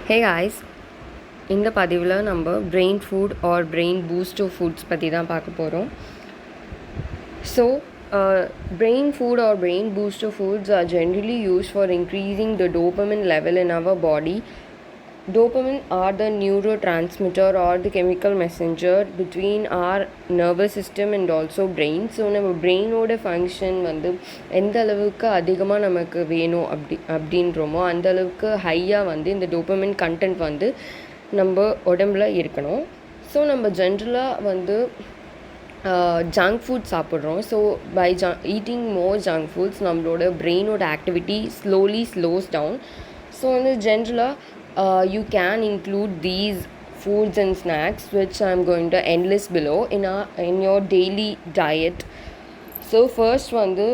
Hey guys, இந்த பதிவில் நம்ம brain food or brain booster foods பற்றி தான் பார்க்க போகிறோம். So, brain food or brain booster foods are generally used for increasing the dopamine level in our body. Dopamine are the neurotransmitter or the chemical messenger between our nervous system and also brain. So நம்ம பிரெயினோட function வந்து எந்த அளவுக்கு அதிகமாக நமக்கு வேணும் அப்படின்றோமோ அந்த அளவுக்கு ஹையாக வந்து இந்த டோபமின் கண்டென்ட் வந்து நம்ம உடம்புல இருக்கணும். ஸோ நம்ம ஜென்ரலாக வந்து ஜங்க் ஃபுட் சாப்பிட்றோம். So by eating more junk foods நம்மளோட பிரெயினோட ஆக்டிவிட்டி ஸ்லோஸ் டவுன். ஸோ வந்து ஜென்ரலாக you can include these foods and snacks which I'm going to enlist below in your daily diet. So first வந்து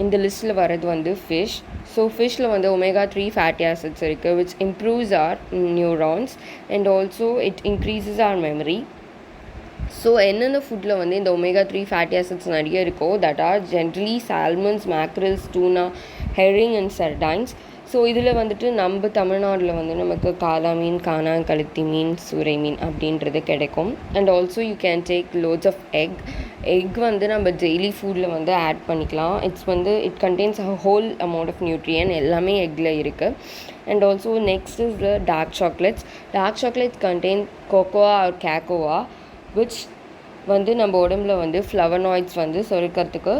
இந்த லிஸ்ட்டில் வர்றது வந்து ஃபிஷ். ஸோ ஃபிஷ்ஷில் வந்து omega-3 fatty acids இருக்குது which improves our neurons and also it increases our memory. So என்னென்ன ஃபுட்டில் வந்து இந்த omega-3 fatty acids நிறைய இருக்கோ that are generally salmons, mackerels, tuna, herring and sardines. So இதில் வந்துட்டு நம்ம தமிழ்நாட்டில் வந்து நமக்கு காளா மீன், காணாங்கழுத்தி மீன், சூறை மீன் அப்படின்றது கிடைக்கும். And also you can take lots of egg வந்து நம்ம டெய்லி ஃபுட்டில் வந்து ஆட் பண்ணிக்கலாம். It contains a whole amount of nutrient எல்லாமே எக்கில் இருக்குது. And also next is the dark chocolates contain cocoa or cacao which வந்து நம்ம உடம்புல வந்து ஃப்ளவனாய்ட்ஸ் வந்து சுரக்கிறதுக்கு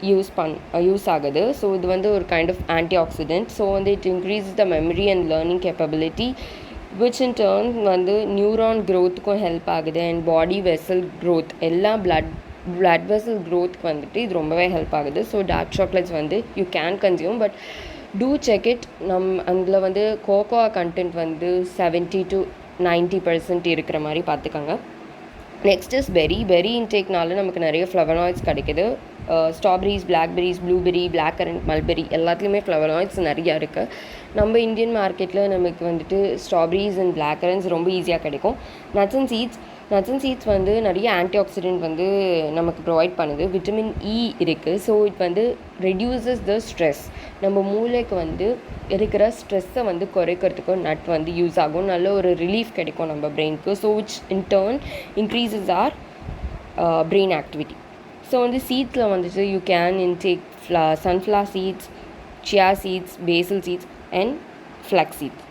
யூஸ் ஆகுது. ஸோ இது வந்து ஒரு kind of anti oxidant. So வந்து it increase the memory and learning capability which in turn வந்து நியூரான் க்ரோத்துக்கும் ஹெல்ப் ஆகுது அண்ட் பாடி வெசல் க்ரோத் எல்லா பிளட் வெசல் க்ரோத்துக்கு வந்துட்டு இது ரொம்பவே ஹெல்ப் ஆகுது. ஸோ டார்க் சாக்லேட்ஸ் வந்து you can consume but do check it. அதில் வந்து கோகோவா கண்டென்ட் வந்து 70 to 90% இருக்கிற மாதிரி பார்த்துக்கோங்க. நெக்ஸ்ட் இஸ் பெரி இன்டேக்னால நமக்கு நிறைய ஃப்ளவனாய்ட்ஸ் கிடைக்குது. Strawberries, blackberries, blueberry, black currant, mulberry எல்லாத்துலேயுமே ஃப்ளவனாய்ட்ஸ் நிறையா இருக்குது. நம்ம இந்தியன் மார்க்கெட்டில் நமக்கு வந்துட்டு ஸ்ட்ராபெரிஸ் அண்ட் பிளாக் கரண்ட்ஸ் ரொம்ப ஈஸியாக கிடைக்கும். நட்ஸ் அண்ட் சீட்ஸ் வந்து நிறைய ஆன்டி ஆக்சிடென்ட் வந்து நமக்கு ப்ரொவைட் பண்ணுது. விட்டமின் இ இருக்குது. ஸோ இட் வந்து ரெடியூசஸ் த ஸ்ட்ரெஸ். நம்ம மூளைக்கு வந்து இருக்கிற ஸ்ட்ரெஸ்ஸை வந்து குறைக்கிறதுக்கு நட் வந்து யூஸ் ஆகும். நல்ல ஒரு ரிலீஃப் கிடைக்கும் நம்ம பிரெயினுக்கு. So which in turn increases our brain activity. So வந்து சீட்ஸில் வந்துட்டு you can intake sunflower seeds, chia seeds, basil seeds and flax seeds.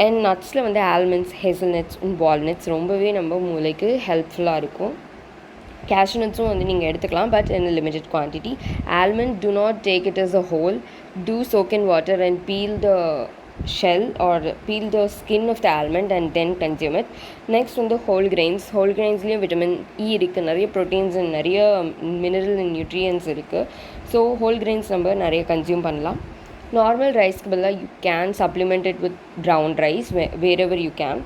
And நட்ஸில் வந்து ஆல்மண்ட்ஸ், ஹேசல்நட்ஸ் அண்ட் வால்நட்ஸ் ரொம்பவே நம்ம மூளைக்கு ஹெல்ப்ஃபுல்லாக இருக்கும். கேஷ்யூ நட்ஸும் வந்து நீங்கள் எடுத்துக்கலாம் but in a limited quantity. Almond, do not take it as a whole. Do soak in water and peel the shell or peel the skin of the almond and then consume it. Next வந்து ஹோல்கிரெயின்ஸ்லேயும் vitamin E இருக்குது, நிறைய proteins and நிறைய mineral and nutrients இருக்குது. So whole grains நம்ம நிறைய consume பண்ணலாம். Normal ரைஸ்க்கு பதிலாக you can supplement it with brown rice wherever you can.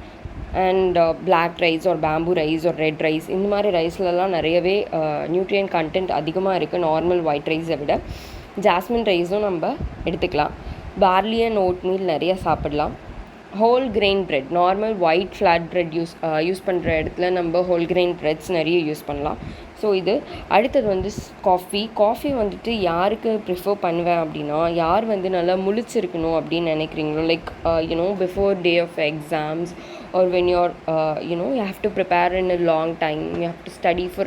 And black rice or bamboo rice or red rice இந்த மாதிரி ரைஸ்லலாம் நிறையவே நியூட்ரியன் கண்டென்ட் அதிகமாக இருக்குது நார்மல் ஒயிட் ரைஸை விட. ஜாஸ்மின் ரைஸும் நம்ம எடுத்துக்கலாம். பார்லி அண்ட் ஓட் மீல் நிறைய சாப்பிடலாம். Whole grain bread, normal white flat bread use பண்ணுற இடத்துல நம்ம ஹோல் கிரெயின் பிரெட்ஸ் நிறைய யூஸ் பண்ணலாம். ஸோ இது அடுத்தது வந்து காஃபி வந்துட்டு யாருக்கு ப்ரிஃபர் பண்ணுவேன் அப்படின்னா, யார் வந்து நல்லா முழிச்சிருக்கணும் அப்படின்னு நினைக்கிறீங்களோ, like before day of exams or when you're you have to prepare in a long time, you have to study for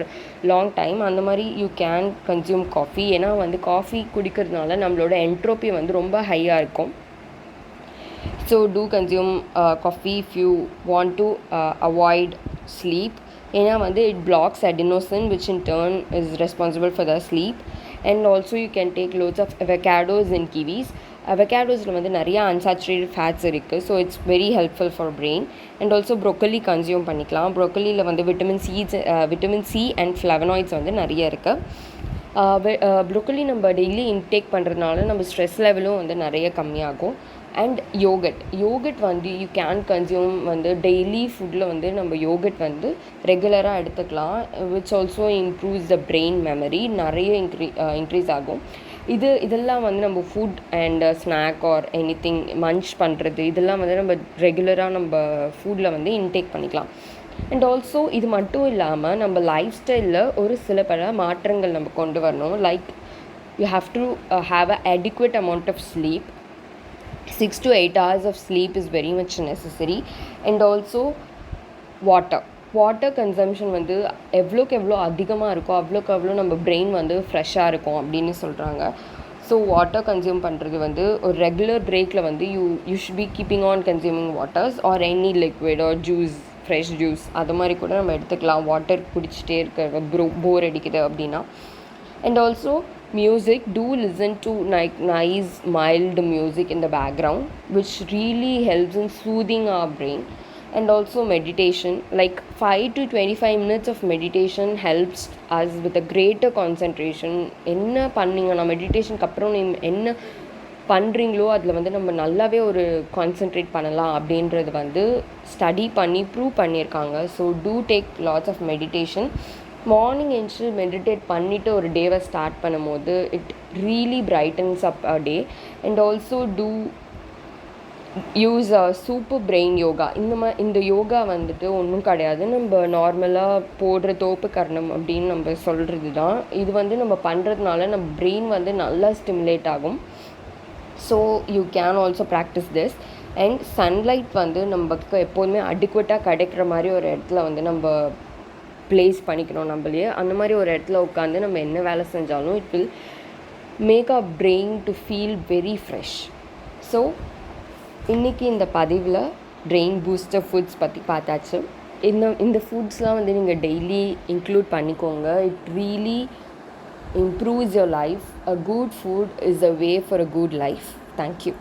long time, அந்த மாதிரி you can consume coffee. ஏன்னா வந்து காஃபி குடிக்கிறதுனால நம்மளோட என்ட்ரோபி வந்து ரொம்ப ஹையாக இருக்கும். So do consume coffee if you want to avoid sleep. ஏன்னா வந்து it blocks adenosine which in turn is responsible for the sleep. And also you can take loads of avocados and kiwis. அவகேடோஸில் வந்து நிறையா unsaturated fats இருக்குது. So it's very helpful for brain. And also broccoli consume பண்ணிக்கலாம். ப்ரொக்கலியில் வந்து vitamin C and flavonoids வந்து நிறைய இருக்குது. Broccoli நம்ம daily intake பண்ணுறதுனால நம்ம ஸ்ட்ரெஸ் லெவலும் வந்து நிறைய கம்மியாகும். அண்ட் யோகட் வந்து யூ கேன் கன்சியூம் வந்து டெய்லி ஃபுட்டில் வந்து நம்ம யோகட் வந்து ரெகுலராக எடுத்துக்கலாம். Which also improves the brain memory, நிறைய இன்க்ரீஸ் ஆகும். இதெல்லாம் வந்து நம்ம food and snack or anything munch பண்ணுறது இதெல்லாம் வந்து நம்ம ரெகுலராக நம்ம ஃபுட்டில் வந்து இன்டேக் பண்ணிக்கலாம். அண்ட் ஆல்சோ இது மட்டும் இல்லாமல் நம்ம லைஃப் ஸ்டைலில் ஒரு சில பல மாற்றங்கள் நம்ம கொண்டு வரணும். Like you have to have a adequate amount of sleep. 6 to 8 hours of sleep is very much necessary. And also water consumption வந்து எவ்வளோக்கு எவ்வளோ அதிகமாக இருக்கோ அவ்வளோக்கு அவ்வளோ நம்ம பிரெயின் வந்து ஃப்ரெஷ்ஷாக இருக்கும் அப்படின்னு சொல்கிறாங்க. ஸோ வாட்டர் கன்சியூம் பண்ணுறது வந்து ஒரு ரெகுலர் பிரேக்கில் வந்து you should be keeping on consuming waters or any liquid or juice, fresh juice அது மாதிரி கூட நம்ம எடுத்துக்கலாம். வாட்டர் குடிச்சிட்டே இருக்க போர் அடிக்குது அப்படின்னா. And also music, do listen to nice mild music in the background which really helps in soothing our brain. And also meditation, like 5 to 25 minutes of meditation helps us with a greater concentration. என்ன பண்ணிங்கன்னா மெடிடேஷனுக்கு அப்புறம் என்ன பண்ணுறீங்களோ அதில் வந்து நம்ம நல்லாவே ஒரு கான்சென்ட்ரேட் பண்ணலாம் அப்படின்றது வந்து ஸ்டடி பண்ணி ப்ரூவ் பண்ணியிருக்காங்க. So to take lots of meditation. Morning எழுந்து மெடிடேட் பண்ணிவிட்டு ஒரு டேவை ஸ்டார்ட் பண்ணும்போது it really brightens up a day. And also to use super brain yoga. இந்த யோகா வந்துட்டு ஒன்றும் கிடையாது, நம்ம நார்மலாக போடுற தோப்பு கரணம் அப்படின்னு நம்ம சொல்கிறது தான். இது வந்து நம்ம பண்ணுறதுனால நம்ம பிரெயின் வந்து நல்லா ஸ்டிமுலேட் ஆகும். So you can also practice this. And sunlight வந்து நமக்கு எப்போதுமே அடிக்குவேட்டாக கிடைக்கிற மாதிரி ஒரு இடத்துல வந்து நம்ம ப்ளேஸ் பண்ணிக்கணும் நம்மளையே. அந்த மாதிரி ஒரு இடத்துல உட்காந்து நம்ம என்ன வேலை செஞ்சாலும் it will make a brain to feel very fresh. So இன்றைக்கி இந்த பதிவில் பிரெயின் பூஸ்டர் ஃபுட்ஸ் பற்றி பார்த்தாச்சு. இந்த ஃபுட்ஸ்லாம் வந்து நீங்கள் டெய்லி இன்க்ளூட் பண்ணிக்கோங்க. It really improves your life. A good food is a way for a good life. Thank you.